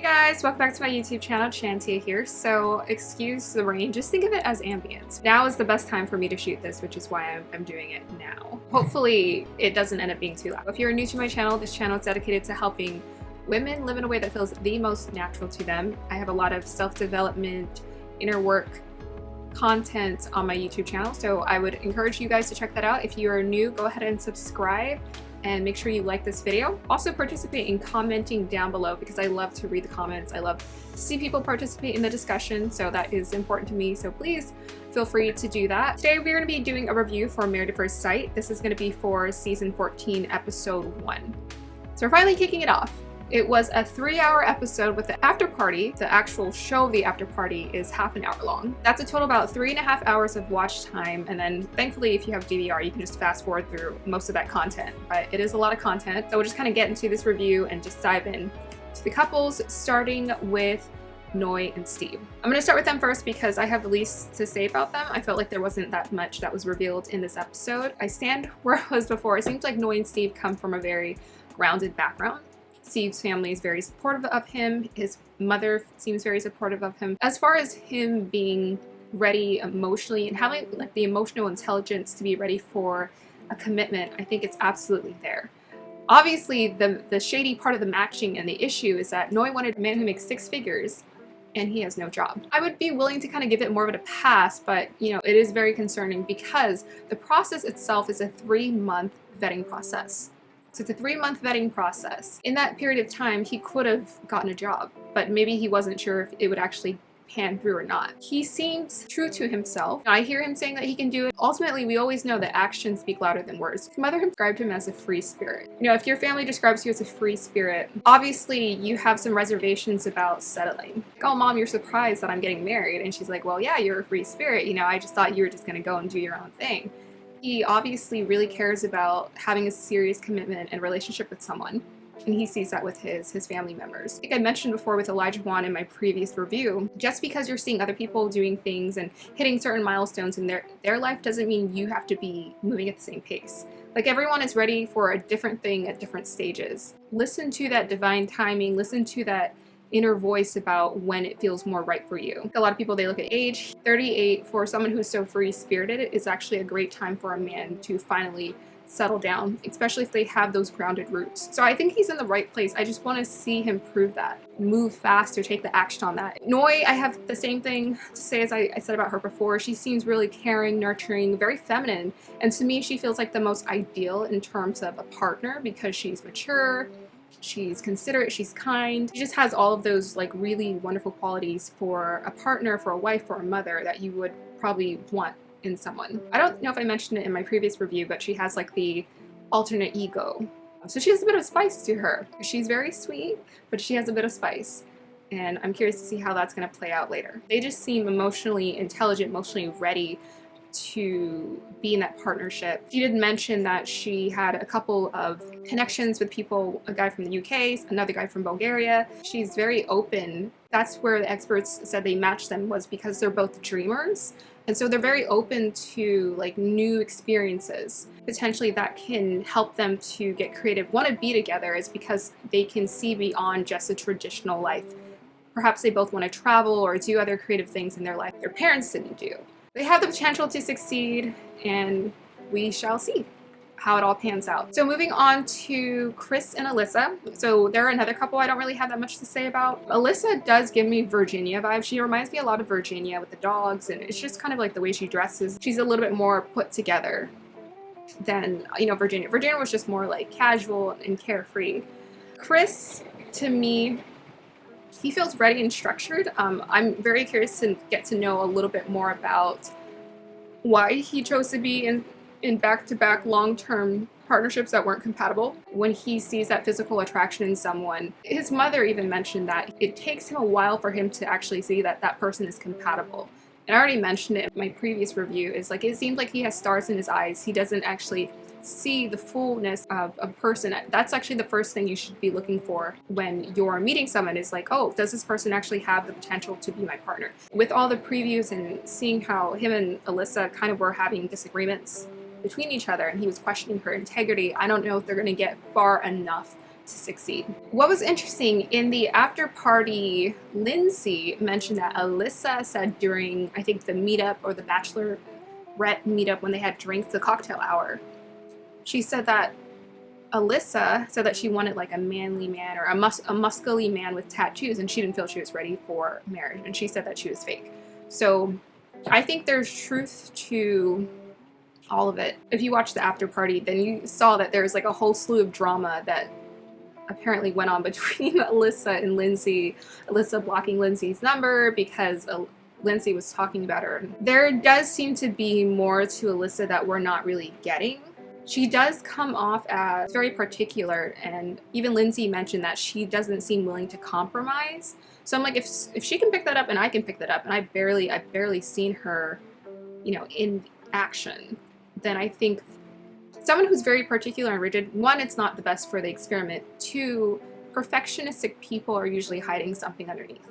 Hey guys, welcome back to my YouTube channel. Shantia here. So excuse the rain, just think of it as ambience. Now is the best time for me to shoot this, which is why I'm doing it now. Hopefully it doesn't end up being too loud. If you're new to my channel, this channel is dedicated to helping women live in a way that feels the most natural to them. I have a lot of self-development, inner work content on my YouTube channel, so I would encourage you guys to check that out. If you are new, go ahead and subscribe and make sure you like this video. Also participate in commenting down below because I love to read the comments. I love to see people participate in the discussion, so that is important to me, so please feel free to do that. Today we're going to be doing a review for Married at First Sight. This is going to be for season 14 episode 1. So we're finally kicking it off. It was a 3-hour episode with the after party. The actual show of the after party is half an hour long. That's a total about 3.5 hours of watch time. And then thankfully, if you have DVR, you can just fast forward through most of that content, but it is a lot of content. So we'll just kind of get into this review and just dive in to the couples, starting with Noi and Steve. I'm going to start with them first because I have the least to say about them. I felt like there wasn't that much that was revealed in this episode. I stand where I was before. It seems like Noi and Steve come from a very grounded background. Steve's family is very supportive of him. His mother seems very supportive of him. As far as him being ready emotionally and having like the emotional intelligence to be ready for a commitment, I think it's absolutely there. Obviously, the shady part of the matching and the issue is that Noi wanted a man who makes 6 figures and he has no job. I would be willing to kind of give it more of a pass, but you know, it is very concerning because the process itself is a 3-month vetting process. So it's a 3-month vetting process. In that period of time, he could have gotten a job, but maybe he wasn't sure if it would actually pan through or not. He seems true to himself. I hear him saying that he can do it. Ultimately, we always know that actions speak louder than words. His mother described him as a free spirit. You know, if your family describes you as a free spirit, obviously you have some reservations about settling. Like, oh, mom, you're surprised that I'm getting married. And she's like, well, yeah, you're a free spirit. You know, I just thought you were just gonna go and do your own thing. He obviously really cares about having a serious commitment and relationship with someone, and he sees that with his family members. I think I mentioned before with Olajuwon in my previous review, just because you're seeing other people doing things and hitting certain milestones in their life doesn't mean you have to be moving at the same pace. Like, everyone is ready for a different thing at different stages. Listen to that divine timing, listen to that inner voice about when it feels more right for you. A lot of people, they look at age. 38 for someone who's so free-spirited is actually a great time for a man to finally settle down, especially if they have those grounded roots. So I think he's in the right place. I just want to see him prove that. Move fast or take the action on that. Noi, I have the same thing to say as I said about her before. She seems really caring, nurturing, very feminine. And to me, she feels like the most ideal in terms of a partner because she's mature, she's considerate, she's kind. She just has all of those like really wonderful qualities for a partner, for a wife, for a mother that you would probably want in someone. I don't know if I mentioned it in my previous review, but she has like the alternate ego. So she has a bit of spice to her. She's very sweet, but she has a bit of spice. And I'm curious to see how that's going to play out later. They just seem emotionally intelligent, emotionally ready to be in that partnership. She did mention that she had a couple of connections with people, a guy from the UK, another guy from Bulgaria. She's very open. That's where the experts said they matched them, was because they're both dreamers. And so they're very open to like new experiences. Potentially that can help them to get creative. Want to be together is because they can see beyond just a traditional life. Perhaps they both want to travel or do other creative things in their life their parents didn't do. They have the potential to succeed, and we shall see how it all pans out. So moving on to Chris and Alyssa. So they're another couple I don't really have that much to say about. Alyssa does give me Virginia vibes. She reminds me a lot of Virginia with the dogs, and it's just kind of like the way she dresses. She's a little bit more put together than, you know, Virginia. Virginia was just more like casual and carefree. Chris, to me, he feels ready and structured. I'm very curious to get to know a little bit more about why he chose to be in back-to-back long-term partnerships that weren't compatible. When he sees that physical attraction in someone, his mother even mentioned that it takes him a while for him to actually see that that person is compatible. And I already mentioned it in my previous review, is like it seems like he has stars in his eyes. He doesn't actually see the fullness of a person. That's actually the first thing you should be looking for when you're meeting someone, is like, oh, does this person actually have the potential to be my partner? With all the previews and seeing how him and Alyssa kind of were having disagreements between each other and he was questioning her integrity, I don't know if they're going to get far enough to succeed. What was interesting, in the after party, Lindsay mentioned that Alyssa said during, I think, the meetup or the bachelorette meetup when they had drinks, the cocktail hour, she said that Alyssa said that she wanted like a manly man or a muscly man with tattoos, and she didn't feel she was ready for marriage, and she said that she was fake. So I think there's truth to all of it. If you watched the after party, then you saw that there's like a whole slew of drama that apparently went on between Alyssa and Lindsay. Alyssa blocking Lindsay's number because Lindsay was talking about her. There does seem to be more to Alyssa that we're not really getting. She does come off as very particular, and even Lindsay mentioned that she doesn't seem willing to compromise. So I'm like, if she can pick that up and I can pick that up, and I've barely seen her, you know, in action, then I think someone who's very particular and rigid, one, it's not the best for the experiment. Two, perfectionistic people are usually hiding something underneath,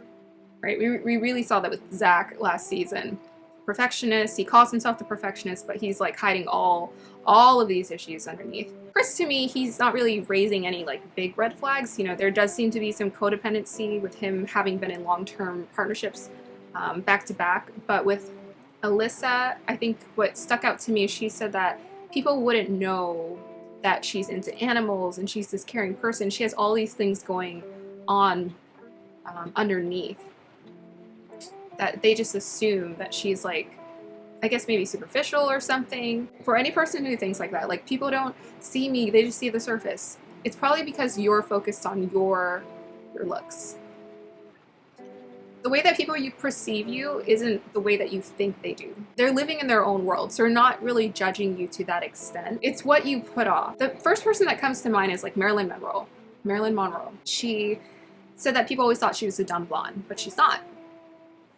right? We really saw that with Zach last season. Perfectionist, he calls himself the perfectionist, but he's like hiding all of these issues underneath. Chris, to me, he's not really raising any like big red flags. You know, there does seem to be some codependency with him having been in long-term partnerships back to back. But with Alyssa, I think what stuck out to me is she said that people wouldn't know that she's into animals and she's this caring person. She has all these things going on underneath, that they just assume that she's like, I guess maybe superficial or something. For any person who thinks like that, like people don't see me, they just see the surface. It's probably because you're focused on your looks. The way that people you perceive you isn't the way that you think they do. They're living in their own world, so they're not really judging you to that extent. It's what you put off. The first person that comes to mind is like Marilyn Monroe. She said that people always thought she was a dumb blonde, but she's not.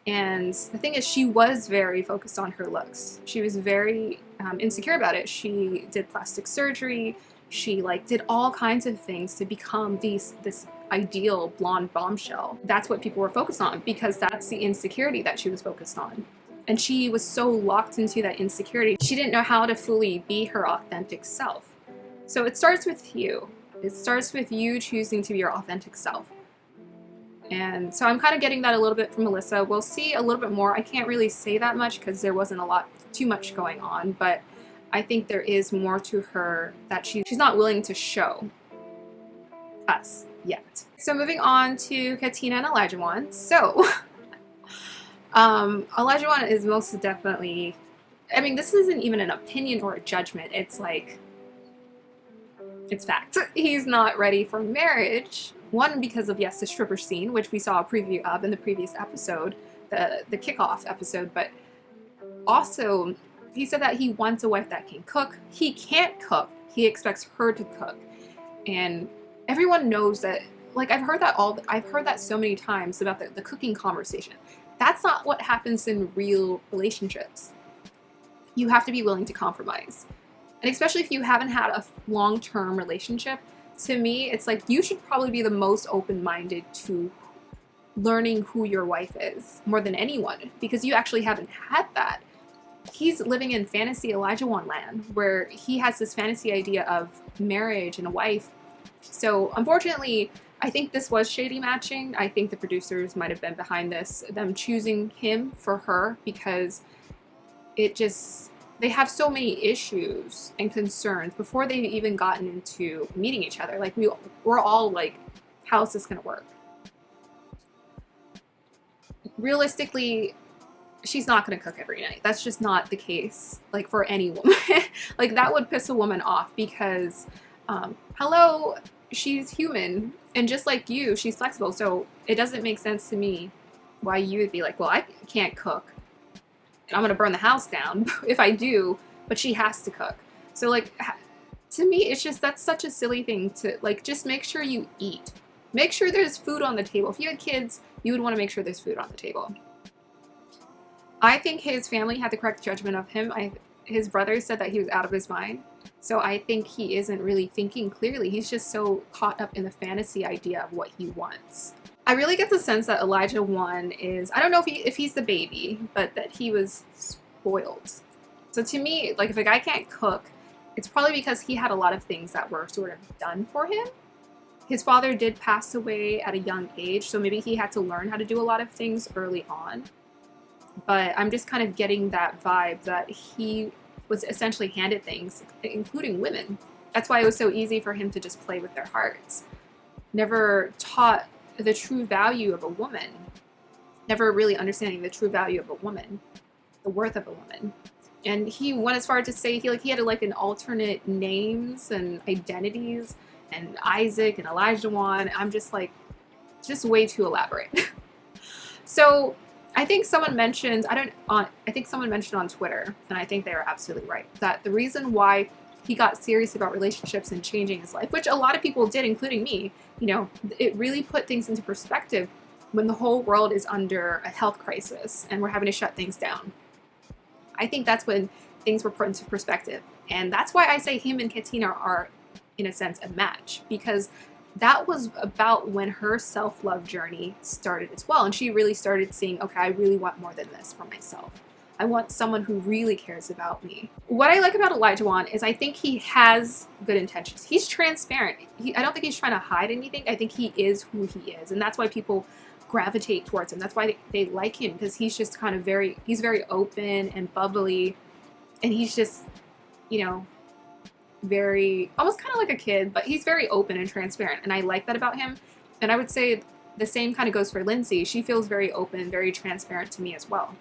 And the thing is, she was very focused on her looks. She was very insecure about it. She did plastic surgery. She like did all kinds of things to become this ideal blonde bombshell. That's what people were focused on, because that's the insecurity that she was focused on. And she was so locked into that insecurity, she didn't know how to fully be her authentic self. So it starts with you. It starts with you choosing to be your authentic self. And so I'm kind of getting that a little bit from Alyssa. We'll see a little bit more. I can't really say that much because there wasn't too much going on, but I think there is more to her that she's not willing to show us yet. So moving on to Katina and Olajuwon. So Olajuwon is most definitely, I mean, this isn't even an opinion or a judgment. It's like, it's fact. He's not ready for marriage. One, because of, yes, the stripper scene, which we saw a preview of in the previous episode, the kickoff episode, but also he said that he wants a wife that can cook. He can't cook. He expects her to cook. And everyone knows that, like, I've heard that so many times about the cooking conversation. That's not what happens in real relationships. You have to be willing to compromise. And especially if you haven't had a long-term relationship, to me, it's like you should probably be the most open-minded to learning who your wife is more than anyone, because you actually haven't had that. He's living in fantasy Olajuwon land, where he has this fantasy idea of marriage and a wife. So unfortunately, I think this was shady matching. I think the producers might have been behind this, them choosing him for her, because they have so many issues and concerns before they've even gotten into meeting each other. Like we're all like, how is this gonna work? Realistically, she's not gonna cook every night. That's just not the case, like for any woman. Like that would piss a woman off, because hello, she's human, and just like you, she's flexible. So it doesn't make sense to me why you would be like, well, I can't cook, I'm gonna burn the house down if I do, but she has to cook. So like, to me, it's just, that's such a silly thing to like, just make sure you eat. Make sure there's food on the table. If you had kids, you would want to make sure there's food on the table. I think his family had the correct judgment of him. His brother said that he was out of his mind. So I think he isn't really thinking clearly. He's just so caught up in the fantasy idea of what he wants. I really get the sense that Olajuwon is, I don't know if he's the baby, but that he was spoiled. So to me, like if a guy can't cook, it's probably because he had a lot of things that were sort of done for him. His father did pass away at a young age, so maybe he had to learn how to do a lot of things early on. But I'm just kind of getting that vibe that he was essentially handed things, including women. That's why it was so easy for him to just play with their hearts. Never taught the true value of a woman. Never really understanding the true value of a woman, the worth of a woman. And he went as far as to say he had like an alternate names and identities, and Isaac and Olajuwon. I'm just like, just way too elaborate. So I think someone mentioned, I think someone mentioned on Twitter, and I think they were absolutely right, that the reason why he got serious about relationships and changing his life, which a lot of people did, including me, you know, it really put things into perspective when the whole world is under a health crisis and we're having to shut things down. I think that's when things were put into perspective. And that's why I say him and Katina are, in a sense, a match, because that was about when her self-love journey started as well. And she really started seeing, okay, I really want more than this for myself. I want someone who really cares about me. What I like about Olajuwon is I think he has good intentions. He's transparent. I don't think he's trying to hide anything. I think he is who he is. And that's why people gravitate towards him. That's why they like him, because he's just kind of he's very open and bubbly. And he's just, you know, very, almost kind of like a kid, but he's very open and transparent. And I like that about him. And I would say the same kind of goes for Lindsay. She feels very open, very transparent to me as well,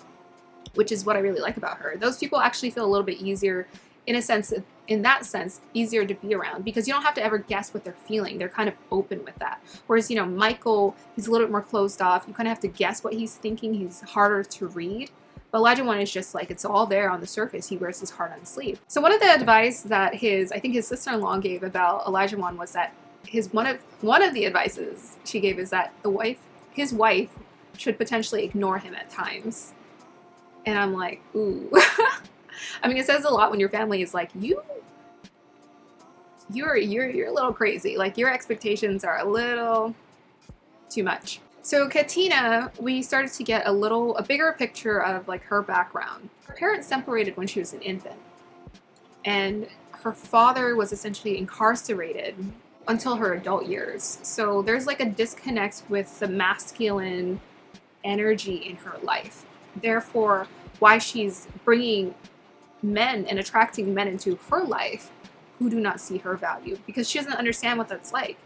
which is what I really like about her. Those people actually feel a little bit easier, in that sense, easier to be around, because you don't have to ever guess what they're feeling. They're kind of open with that. Whereas, you know, Michael, he's a little bit more closed off. You kind of have to guess what he's thinking. He's harder to read. But Olajuwon is just like, it's all there on the surface. He wears his heart on his sleeve. So one of the advice that I think his sister-in-law gave about Olajuwon was that one of the advices she gave is that his wife should potentially ignore him at times. And I'm like, ooh. I mean, it says a lot when your family is like, you're a little crazy. Like, your expectations are a little too much. So Katina, we started to get a bigger picture of like her background. Her parents separated when she was an infant, and her father was essentially incarcerated until her adult years. So there's like a disconnect with the masculine energy in her life. Therefore, why she's bringing men and attracting men into her life who do not see her value, because she doesn't understand what that's like.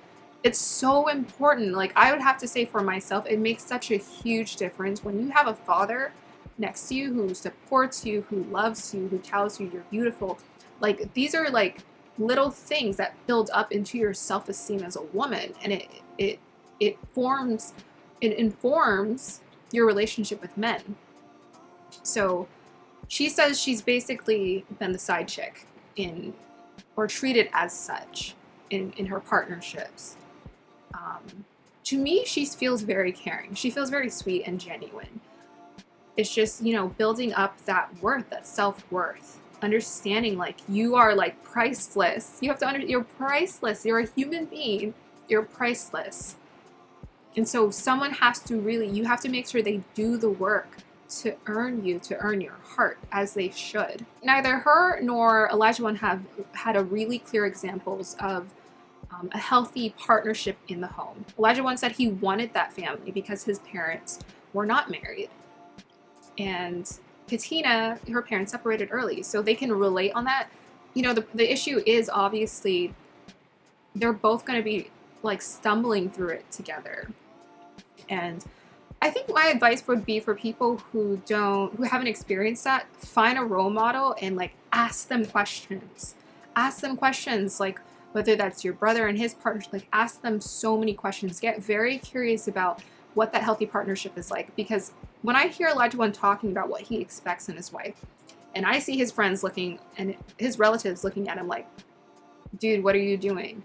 It's so important. Like, I would have to say for myself, it makes such a huge difference when you have a father next to you who supports you, who loves you, who tells you you're beautiful. Like, these are like little things that build up into your self-esteem as a woman, and it informs your relationship with men. So she says she's basically been the side chick or treated as such in her partnerships. To me, she feels very caring. She feels very sweet and genuine. It's just, you know, building up that worth, that self-worth, understanding like you are like priceless. You have to you're priceless. You're a human being. You're priceless. And so someone has to you have to make sure they do the work to earn your heart, as they should. Neither her nor Olajuwon have had a really clear examples of a healthy partnership in the home. Olajuwon said he wanted that family because his parents were not married. And Katina, her parents separated early, so they can relate on that. You know, the issue is obviously they're both going to be like stumbling through it together. And I think my advice would be for people who haven't experienced that, find a role model and like ask them questions. Ask them questions, like whether that's your brother and his partner, like ask them so many questions. Get very curious about what that healthy partnership is like, because when I hear Olajuwon talking about what he expects in his wife, and I see his friends looking and his relatives looking at him like, dude, what are you doing?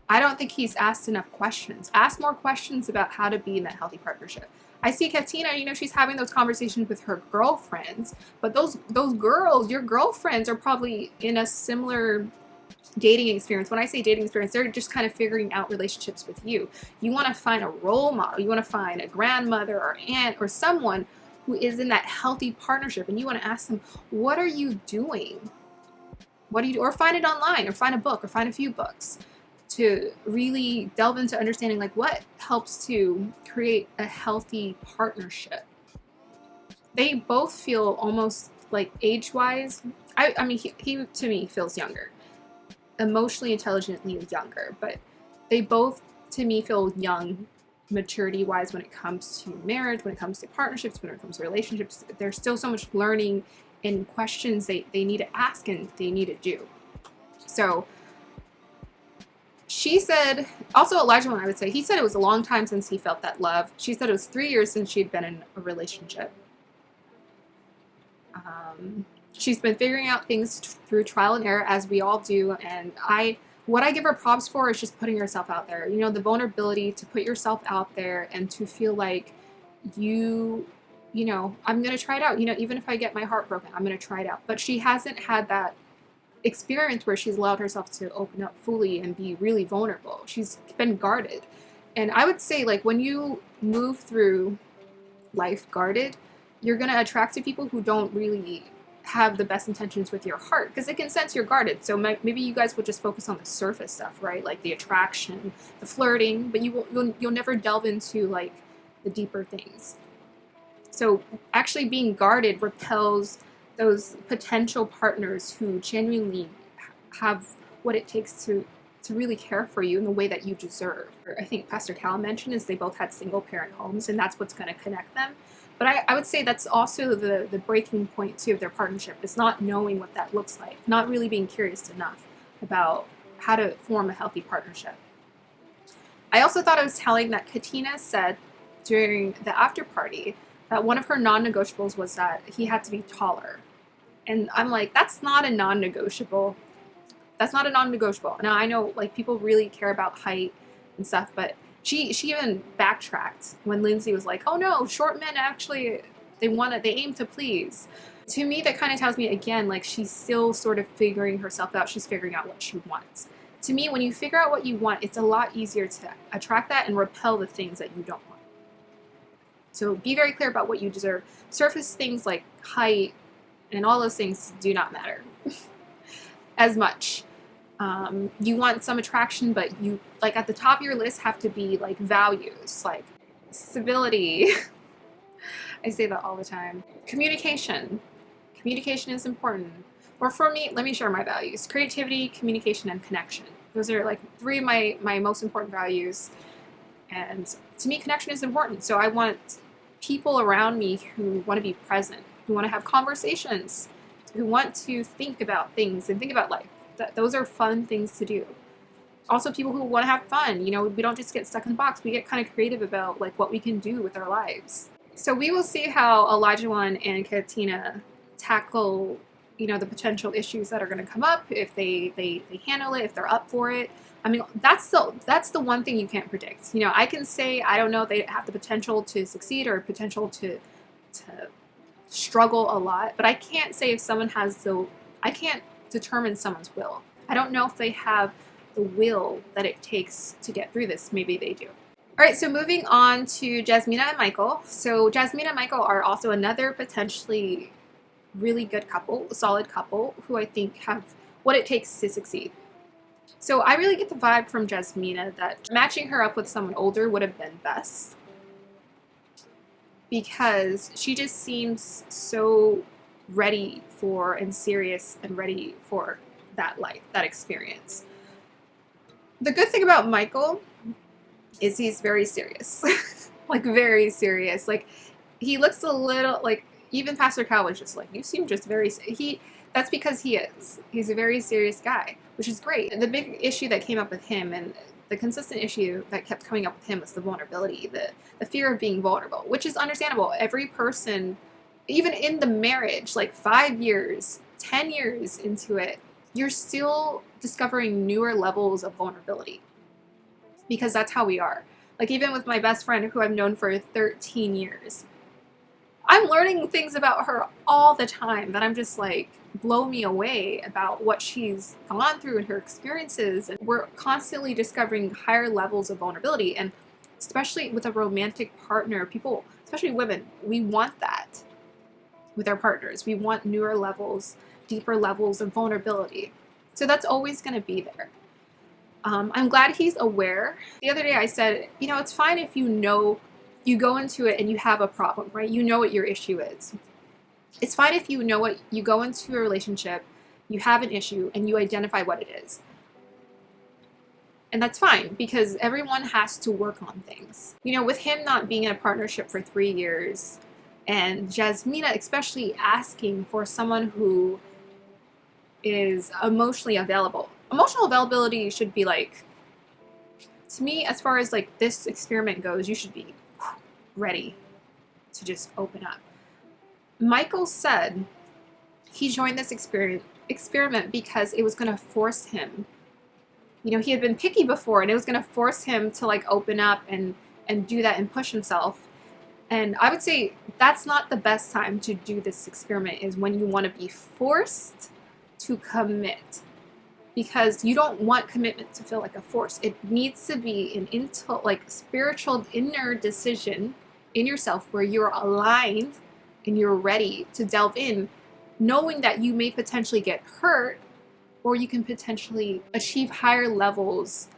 I don't think he's asked enough questions. Ask more questions about how to be in that healthy partnership. I see Katina, you know, she's having those conversations with her girlfriends, but those girls, your girlfriends, are probably in a similar dating experience. When I say dating experience, they're just kind of figuring out relationships with you. You want to find a role model. You want to find a grandmother or aunt or someone who is in that healthy partnership, and you want to ask them, what are you doing? What do you do? Or find it online, or find a book, or find a few books. to really delve into understanding like what helps to create a healthy partnership. They both feel almost like age-wise, I mean, he to me feels younger, emotionally intelligently younger, but they both to me feel young maturity-wise when it comes to marriage, when it comes to partnerships, when it comes to relationships. There's still so much learning and questions they need to ask and they need to do. So she said, also Olajuwon, I would say, he said it was a long time since he felt that love. She said it was 3 years since she'd been in a relationship. She's been figuring out things through trial and error, as we all do, and what I give her props for is just putting herself out there. You know, the vulnerability to put yourself out there and to feel like you know, I'm going to try it out. You know, even if I get my heart broken, I'm going to try it out. But she hasn't had that experience where she's allowed herself to open up fully and be really vulnerable. She's been guarded. And I would say, like, when you move through life guarded, you're going to attract to people who don't really have the best intentions with your heart, because they can sense you're guarded. So maybe you guys will just focus on the surface stuff, right? Like the attraction, the flirting, but you'll never delve into like the deeper things. So actually being guarded repels those potential partners who genuinely have what it takes to really care for you in the way that you deserve. I think Pastor Cal mentioned is they both had single parent homes, and that's what's going to connect them. But I would say that's also the breaking point too of their partnership, is not knowing what that looks like, not really being curious enough about how to form a healthy partnership. I also thought it was telling that Katina said during the after party that one of her non-negotiables was that he had to be taller. And I'm like, that's not a non-negotiable. That's not a non-negotiable. Now I know like people really care about height and stuff, but she even backtracked when Lindsay was like, oh no, short men actually, they aim to please. To me, that kind of tells me again, like she's still sort of figuring herself out. She's figuring out what she wants. To me, when you figure out what you want, it's a lot easier to attract that and repel the things that you don't want. So be very clear about what you deserve. Surface things like height and all those things do not matter as much. You want some attraction, but you, like, at the top of your list have to be like values, like stability. I say that all the time. Communication is important. Or for me, let me share my values: creativity, communication, and connection. Those are like three of my most important values. And to me, connection is important. So I want people around me who want to be present, who want to have conversations, who want to think about things and think about life. Those are fun things to do. Also, people who want to have fun. You know, we don't just get stuck in the box. We get kind of creative about like what we can do with our lives. So we will see how Olajuwon and Katina tackle, you know, the potential issues that are going to come up, if they handle it, if they're up for it. I mean, that's the one thing you can't predict. You know, I can say I don't know if they have the potential to succeed or potential to struggle a lot, but I can't say if someone has I can't determine someone's will. I don't know if they have the will that it takes to get through this. Maybe they do. All right, so moving on to Jasmina and Michael. So Jasmina and Michael are also another potentially really good couple, solid couple, who I think have what it takes to succeed. So I really get the vibe from Jasmina that matching her up with someone older would have been best, because she just seems so ready for and serious and ready for that life, that experience. The good thing about Michael is he's very serious. Like very serious. Like he looks a little like, even Pastor Cal was just like, you seem just very, that's because he is. He's a very serious guy, which is great. The big issue that came up with him, and the consistent issue that kept coming up with him, was the vulnerability, the fear of being vulnerable, which is understandable. Every person, even in the marriage, like 5 years, 10 years into it, you're still discovering newer levels of vulnerability, because that's how we are. Like even with my best friend, who I've known for 13 years, I'm learning things about her all the time that I'm just like, blow me away about what she's gone through and her experiences. And we're constantly discovering higher levels of vulnerability. And especially with a romantic partner, people, especially women, we want that with our partners. We want newer levels, deeper levels of vulnerability. So that's always going to be there. I'm glad he's aware. The other day I said, you know, it's fine if you know, you go into it and you have a problem, right? You know what your issue is. It's fine if you know what, you go into a relationship, you have an issue, and you identify what it is. And that's fine, because everyone has to work on things. You know, with him not being in a partnership for 3 years, and Jasmina especially asking for someone who is emotionally available. Emotional availability should be like, to me, as far as like this experiment goes, you should be ready to just open up. Michael said he joined this experiment because it was going to force him. You know, he had been picky before, and it was going to force him to like open up and do that and push himself. And I would say that's not the best time to do this experiment, is when you want to be forced to commit, because you don't want commitment to feel like a force. It needs to be an spiritual inner decision in yourself where you're aligned and you're ready to delve in, knowing that you may potentially get hurt, or you can potentially achieve higher levels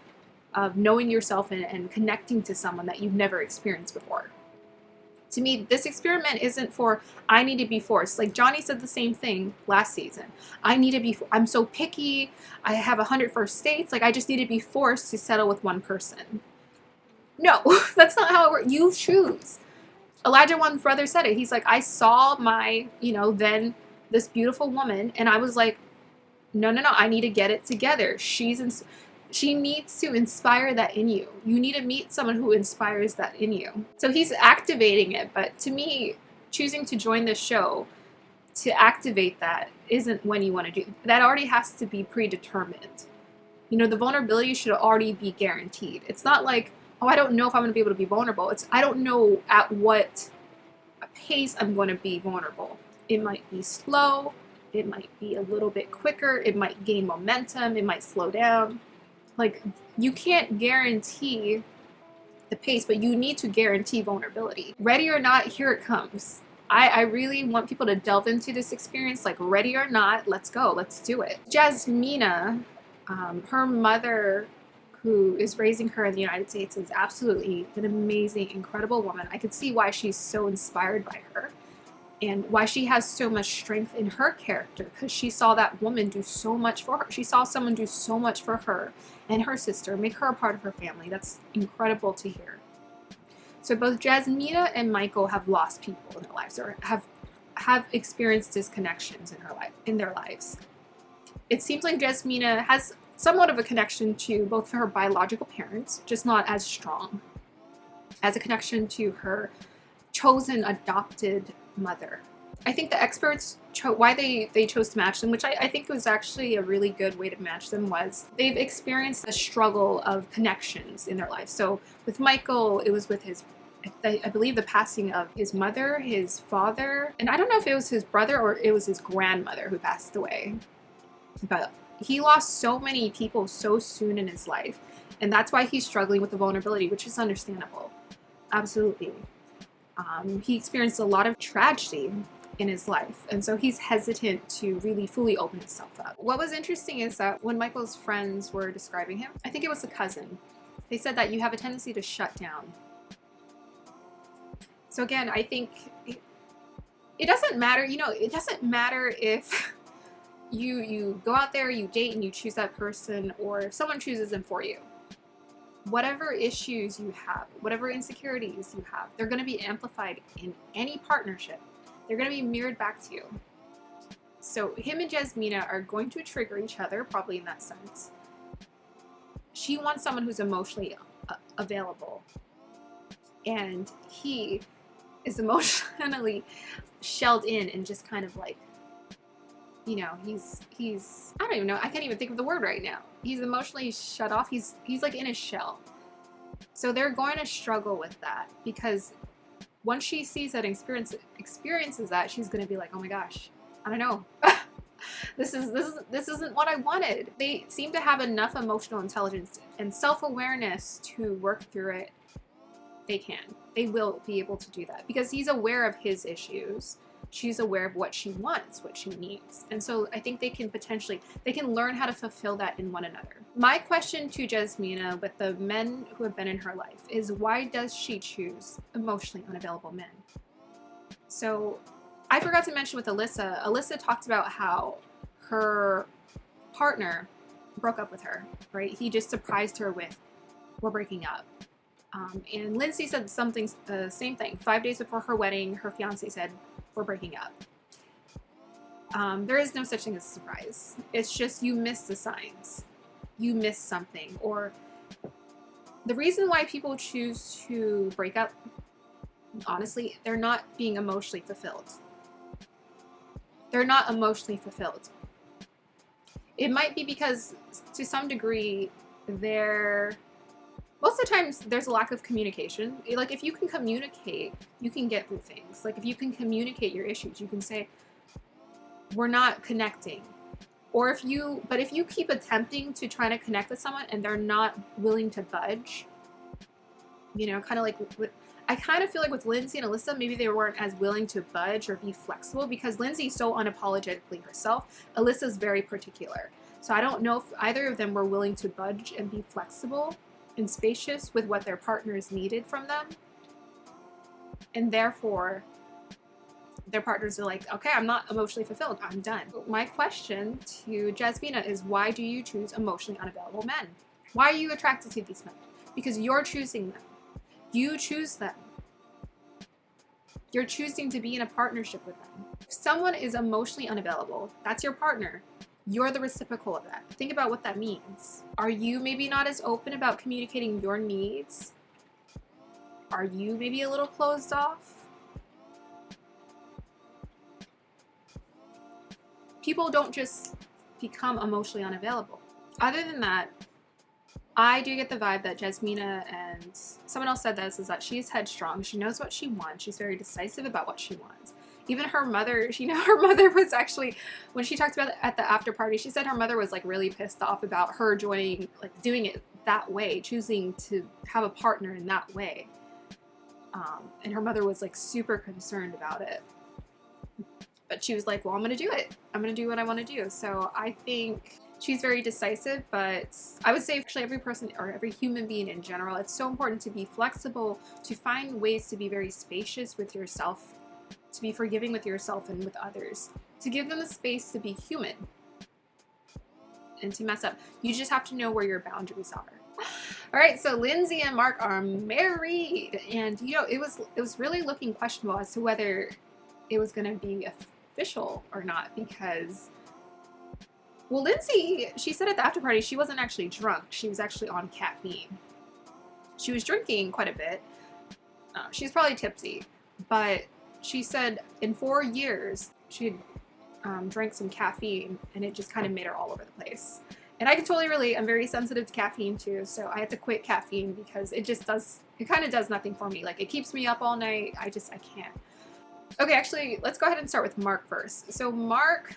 of knowing yourself and connecting to someone that you've never experienced before. To me, this experiment isn't for, I need to be forced. Like Johnny said the same thing last season. I'm so picky. I have 100 first dates. Like, I just need to be forced to settle with one person. No, that's not how it works. You choose. Olajuwon's brother said it. He's like, I saw my, then this beautiful woman, and I was like, no, I need to get it together. She needs to inspire that in you. You need to meet someone who inspires that in you. So he's activating it, but to me, choosing to join this show to activate that isn't when you want to do. That already has to be predetermined. The vulnerability should already be guaranteed. It's not like, oh, I don't know if I'm going to be able to be vulnerable. It's, I don't know at what pace I'm going to be vulnerable. It might be slow. It might be a little bit quicker. It might gain momentum. It might slow down. Like, you can't guarantee the pace, but you need to guarantee vulnerability. Ready or not, here it comes. I really want people to delve into this experience, like, ready or not, let's go, let's do it. Jasmina, her mother, who is raising her in the United States, is absolutely an amazing, incredible woman. I could see why she's so inspired by her and why she has so much strength in her character, because she saw that woman do so much for her. She saw someone do so much for her and her sister, make her a part of her family. That's incredible to hear. So both Jasmina and Michael have lost people in their lives, or have experienced disconnections in their lives. It seems like Jasmina has somewhat of a connection to both her biological parents, just not as strong as a connection to her chosen adopted mother. I think the experts, why they chose to match them, which I think was actually a really good way to match them, was they've experienced a struggle of connections in their life. So with Michael, it was with I believe the passing of his mother, his father, and I don't know if it was his brother or it was his grandmother who passed away. But he lost so many people so soon in his life, and that's why he's struggling with the vulnerability, which is understandable. Absolutely. He experienced a lot of tragedy in his life, and so he's hesitant to really fully open himself up. What was interesting is that when Michael's friends were describing him, I think it was a cousin, they said that you have a tendency to shut down. So again, I think it doesn't matter, it doesn't matter if you go out there, you date, and you choose that person, or if someone chooses them for you. Whatever issues you have, whatever insecurities you have, they're going to be amplified in any partnership. They're going to be mirrored back to you. So him and Jasmina are going to trigger each other, probably in that sense. She wants someone who's emotionally available, and he is emotionally shelled in and just kind of like, he's I don't even know, I can't even think of the word right now. He's emotionally shut off. He's like in his shell. So they're going to struggle with that, because once she sees that experiences that, she's going to be like, oh my gosh, I don't know. This isn't what I wanted. They seem to have enough emotional intelligence and self-awareness to work through it. They will be able to do that, because he's aware of his issues. She's aware of what she wants, what she needs. And so I think they can learn how to fulfill that in one another. My question to Jasmina with the men who have been in her life is, why does she choose emotionally unavailable men? So I forgot to mention with Alyssa. Alyssa talked about how her partner broke up with her, right? He just surprised her with, we're breaking up. And Lindsay said something, the same thing. 5 days before her wedding, her fiance said, we're breaking up. There is no such thing as a surprise. It's just you miss the signs. You miss something. Or the reason why people choose to break up, honestly, they're not being emotionally fulfilled. They're not emotionally fulfilled. It might be because, to some degree, most of the times there's a lack of communication. Like, if you can communicate, you can get through things. Like, if you can communicate your issues, you can say, we're not connecting. Or if you keep attempting to try to connect with someone and they're not willing to budge, you know, kind of like, I kind of feel like with Lindsay and Alyssa, maybe they weren't as willing to budge or be flexible, because Lindsay's so unapologetically herself. Alyssa's very particular. So I don't know if either of them were willing to budge and be flexible and spacious with what their partners needed from them. And therefore, their partners are like, okay, I'm not emotionally fulfilled. I'm done. My question to Jasmina is, why do you choose emotionally unavailable men? Why are you attracted to these men? Because you're choosing them. You choose them. You're choosing to be in a partnership with them. If someone is emotionally unavailable, that's your partner. You're the reciprocal of that. Think about what that means. Are you maybe not as open about communicating your needs? Are you maybe a little closed off? People don't just become emotionally unavailable. Other than that, I do get the vibe that Jasmina, and someone else said this, is that she's headstrong. She knows what she wants. She's very decisive about what she wants. Even her mother, her mother was actually, when she talked about it at the after party, she said her mother was like really pissed off about her joining, like doing it that way, choosing to have a partner in that way. And her mother was like super concerned about it. But she was like, well, I'm going to do it. I'm going to do what I want to do. So I think she's very decisive, but I would say actually every person, or every human being in general, it's so important to be flexible, to find ways to be very spacious with yourself, to be forgiving with yourself and with others, to give them the space to be human and to mess up. You just have to know where your boundaries are. All right, so Lindsay and Mark are married, and you know, it was really looking questionable as to whether it was going to be official or not, because, well, Lindsay, she said at the after party she wasn't actually drunk. She was actually on caffeine. She was drinking quite a bit. She's probably tipsy, but she said in 4 years she had drank some caffeine, and it just kind of made her all over the place. And I can totally relate. I'm very sensitive to caffeine too, so I had to quit caffeine because it kind of does nothing for me. Like, it keeps me up all night. I can't. Okay, actually, let's go ahead and start with Mark first. So Mark,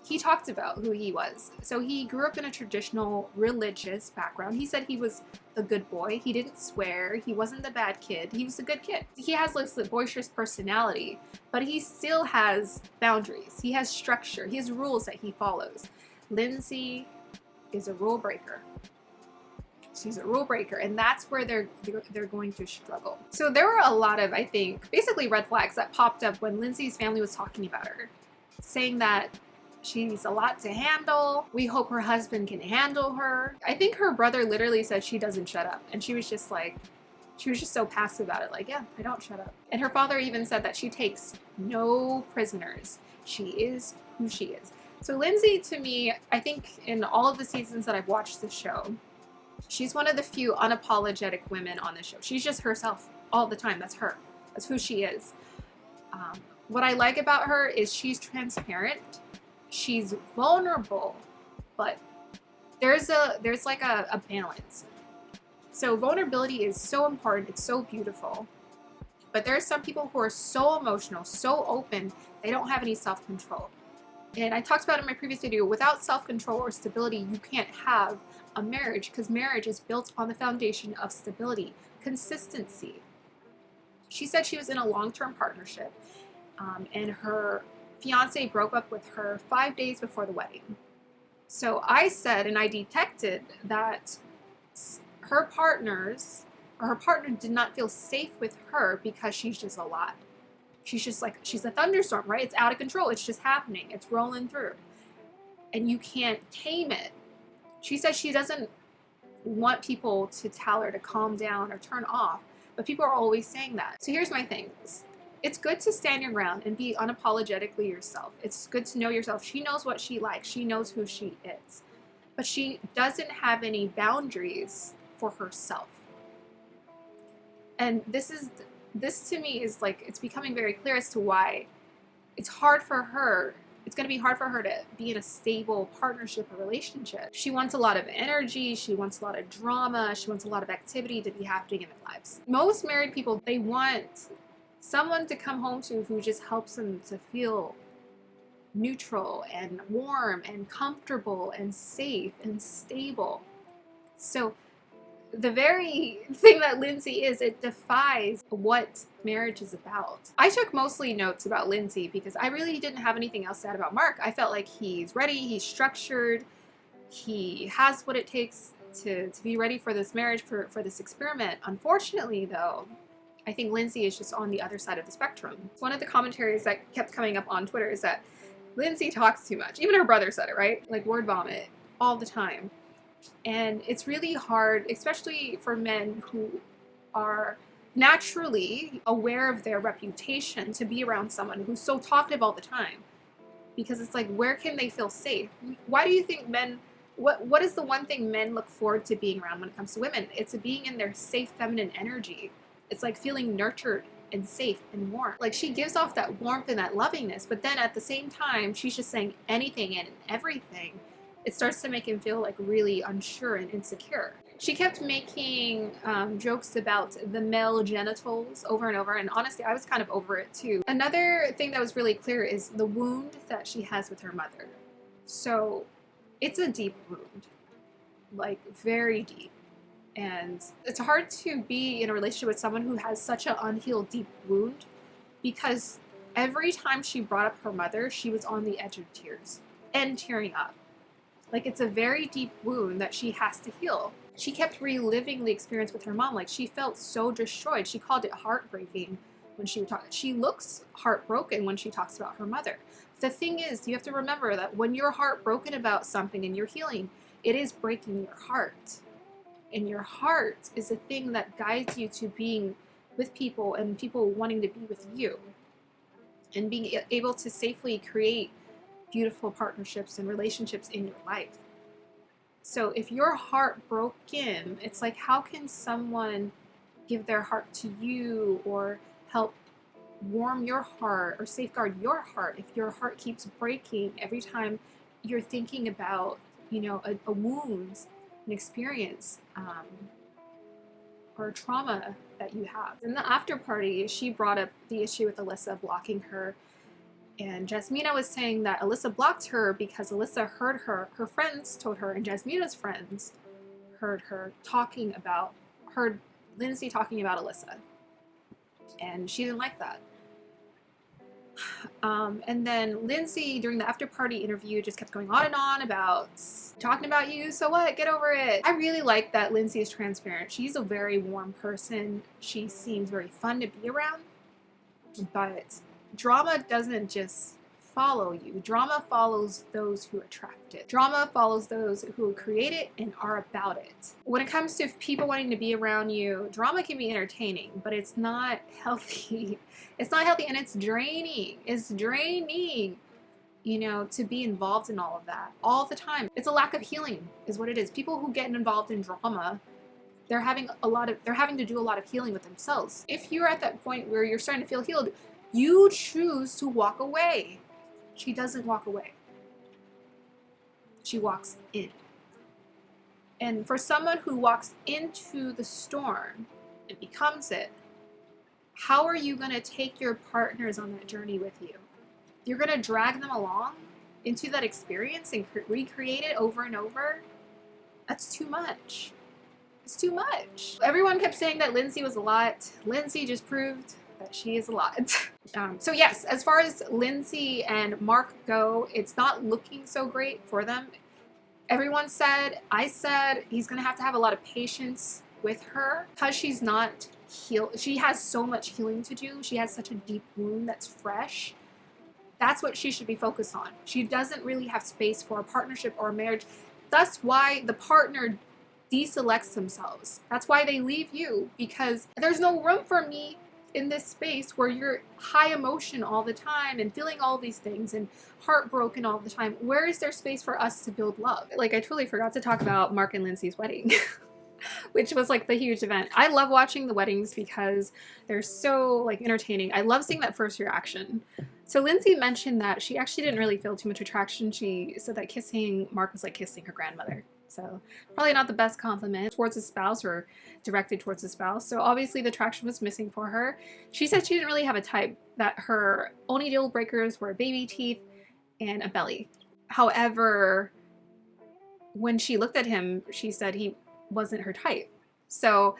he talked about who he was. So he grew up in a traditional religious background. He said he was the good boy. He didn't swear. He wasn't the bad kid. He was a good kid. He has like a boisterous personality, but he still has boundaries. He has structure. He has rules that he follows. Lindsay is a rule breaker. She's a rule breaker, and that's where they're going to struggle. So there were a lot of, I think, basically red flags that popped up when Lindsay's family was talking about her, saying that she's a lot to handle. We hope her husband can handle her. I think her brother literally said she doesn't shut up, and she was just so passive about it, like, yeah, I don't shut up. And her father even said that she takes no prisoners. She is who she is. So Lindsay, to me, I think in all of the seasons that I've watched the show, she's one of the few unapologetic women on the show. She's just herself all the time. That's her. That's who she is. What I like about her is she's transparent. She's vulnerable, but there's like a balance. So vulnerability is so important. It's so beautiful. But there are some people who are so emotional, so open, they don't have any self-control. And I talked about in my previous video, without self-control or stability, you can't have a marriage, because marriage is built on the foundation of stability, consistency. She said she was in a long-term partnership, and her fiance broke up with her 5 days before the wedding. So I said, and I detected that her partner did not feel safe with her because she's just a lot. She's just like, she's a thunderstorm, right? It's out of control. It's just happening. It's rolling through. And you can't tame it. She said she doesn't want people to tell her to calm down or turn off, but people are always saying that. So here's my thing. It's good to stand your ground and be unapologetically yourself. It's good to know yourself. She knows what she likes. She knows who she is. But she doesn't have any boundaries for herself. And this to me is like, it's becoming very clear as to why it's hard for her. It's going to be hard for her to be in a stable partnership or relationship. She wants a lot of energy. She wants a lot of drama. She wants a lot of activity to be happening in their lives. Most married people, they want someone to come home to who just helps them to feel neutral and warm and comfortable and safe and stable. So the very thing that Lindsay is, it defies what marriage is about. I took mostly notes about Lindsay because I really didn't have anything else to add about Mark. I felt like he's ready, he's structured, he has what it takes to be ready for this marriage, for this experiment. Unfortunately, though, I think Lindsay is just on the other side of the spectrum. One of the commentaries that kept coming up on Twitter is that Lindsay talks too much. Even her brother said it, right? Like word vomit all the time. And it's really hard, especially for men who are naturally aware of their reputation, to be around someone who's so talkative all the time. Because it's like, where can they feel safe? Why do you think men, what is the one thing men look forward to being around when it comes to women? It's being in their safe feminine energy. It's like feeling nurtured and safe and warm. Like she gives off that warmth and that lovingness, but then at the same time, she's just saying anything and everything. It starts to make him feel like really unsure and insecure. She kept making jokes about the male genitals over and over, and honestly, I was kind of over it too. Another thing that was really clear is the wound that she has with her mother. So it's a deep wound, like very deep. And it's hard to be in a relationship with someone who has such an unhealed deep wound, because every time she brought up her mother, she was on the edge of tears and tearing up. Like it's a very deep wound that she has to heal. She kept reliving the experience with her mom. Like she felt so destroyed. She called it heartbreaking when she would talk. She looks heartbroken when she talks about her mother. The thing is, you have to remember that when you're heartbroken about something and you're healing, it is breaking your heart. And your heart is the thing that guides you to being with people and people wanting to be with you. And being able to safely create beautiful partnerships and relationships in your life. So if you're heartbroken, it's like, how can someone give their heart to you or help warm your heart or safeguard your heart if your heart keeps breaking every time you're thinking about, you know, a wound, an experience, or trauma that you have. In the after party, she brought up the issue with Alyssa blocking her. And Jasmina was saying that Alyssa blocked her because Alyssa heard her friends told her, and Jasmina's friends heard Lindsay talking about Alyssa. And she didn't like that. And then Lindsay, during the after party interview, just kept going on and on about talking about you, so what, get over it. I really like that Lindsay is transparent. She's a very warm person. She seems very fun to be around, but drama doesn't just follow you. Drama follows those who attract it. Drama follows those who create it and are about it. When it comes to people wanting to be around you, drama can be entertaining, but it's not healthy. It's not healthy, and it's draining. It's draining, you know, to be involved in all of that all the time. It's a lack of healing is what it is. People who get involved in drama, they're having to do a lot of healing with themselves. If you're at that point where you're starting to feel healed, you choose to walk away. She doesn't walk away. She walks in. And for someone who walks into the storm and becomes it, how are you going to take your partners on that journey with you? You're going to drag them along into that experience and recreate it over and over? That's too much. It's too much. Everyone kept saying that Lindsay was a lot. Lindsay just proved but she is a lot. So yes, as far as Lindsay and Mark go, it's not looking so great for them. Everyone said, I said, he's gonna have to have a lot of patience with her because she's not healed. She has so much healing to do. She has such a deep wound that's fresh. That's what she should be focused on. She doesn't really have space for a partnership or a marriage. That's why the partner deselects themselves. That's why they leave you, because there's no room for me in this space where you're high emotion all the time and feeling all these things and heartbroken all the time. Where is there space for us to build love? Like, I totally forgot to talk about Mark and Lindsay's wedding, which was like the huge event. I love watching the weddings because they're so like entertaining. I love seeing that first reaction. So Lindsay mentioned that she actually didn't really feel too much attraction. She said that kissing Mark was like kissing her grandmother. So probably not the best compliment towards a spouse or directed towards a spouse. So obviously the attraction was missing for her. She said she didn't really have a type, that her only deal breakers were baby teeth and a belly. However, when she looked at him, she said he wasn't her type. So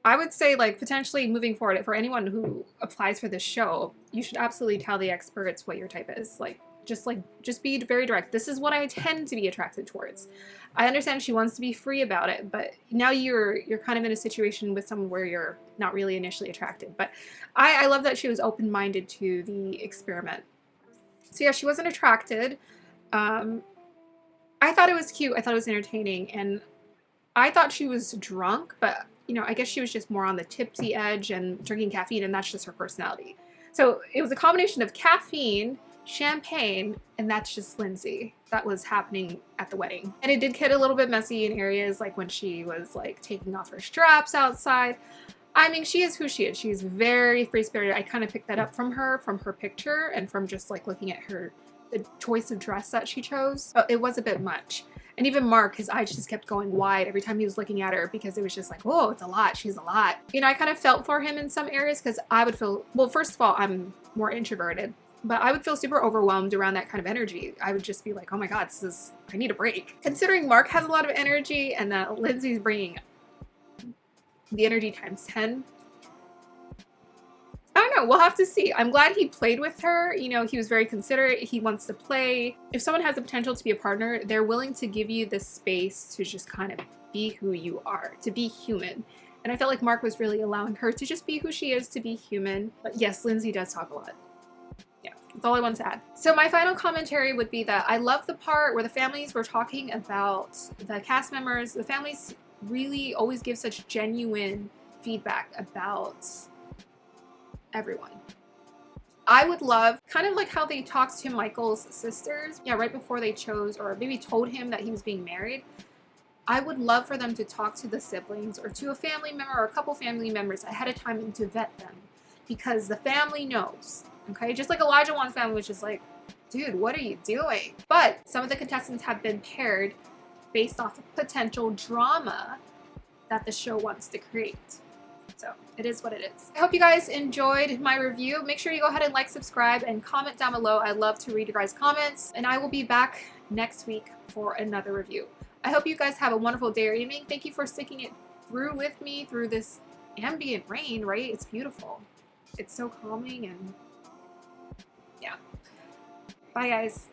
I would say, like, potentially moving forward, for anyone who applies for this show, you should absolutely tell the experts what your type is. Just be very direct. This is what I tend to be attracted towards. I understand she wants to be free about it, but now you're kind of in a situation with someone where you're not really initially attracted. But I love that she was open-minded to the experiment. So yeah, she wasn't attracted. I thought it was cute. I thought it was entertaining, and I thought she was drunk, but you know, I guess she was just more on the tipsy edge and drinking caffeine, and that's just her personality. So it was a combination of caffeine, champagne, and that's just Lindsay that was happening at the wedding. And it did get a little bit messy in areas like when she was like taking off her straps outside. I mean, she is who she is. She's very free-spirited. I kind of picked that up from her picture and from just like looking at the choice of dress that she chose. But it was a bit much. And even Mark, his eyes just kept going wide every time he was looking at her because it was just like, whoa, it's a lot. She's a lot. You know, I kind of felt for him in some areas because I would feel, well, first of all, I'm more introverted, but I would feel super overwhelmed around that kind of energy. I would just be like, oh my God, I need a break. Considering Mark has a lot of energy and that Lindsay's bringing the energy times 10, I don't know, we'll have to see. I'm glad he played with her. You know, he was very considerate. He wants to play. If someone has the potential to be a partner, they're willing to give you the space to just kind of be who you are, to be human. And I felt like Mark was really allowing her to just be who she is, to be human. But yes, Lindsay does talk a lot. Yeah, that's all I wanted to add. So my final commentary would be that I love the part where the families were talking about the cast members. The families really always give such genuine feedback about everyone. I would love, kind of like how they talked to Michael's sisters, yeah, right before they chose or maybe told him that he was being married. I would love for them to talk to the siblings or to a family member or a couple family members ahead of time and to vet them, because the family knows, okay? Just like Olajuwon's family was just like, dude, what are you doing? But some of the contestants have been paired based off of potential drama that the show wants to create. So it is what it is. I hope you guys enjoyed my review. Make sure you go ahead and like, subscribe, and comment down below. I love to read your guys' comments, and I will be back next week for another review. I hope you guys have a wonderful day or evening. Thank you for sticking it through with me through this ambient rain, right? It's beautiful. It's so calming, and yeah. Bye, guys.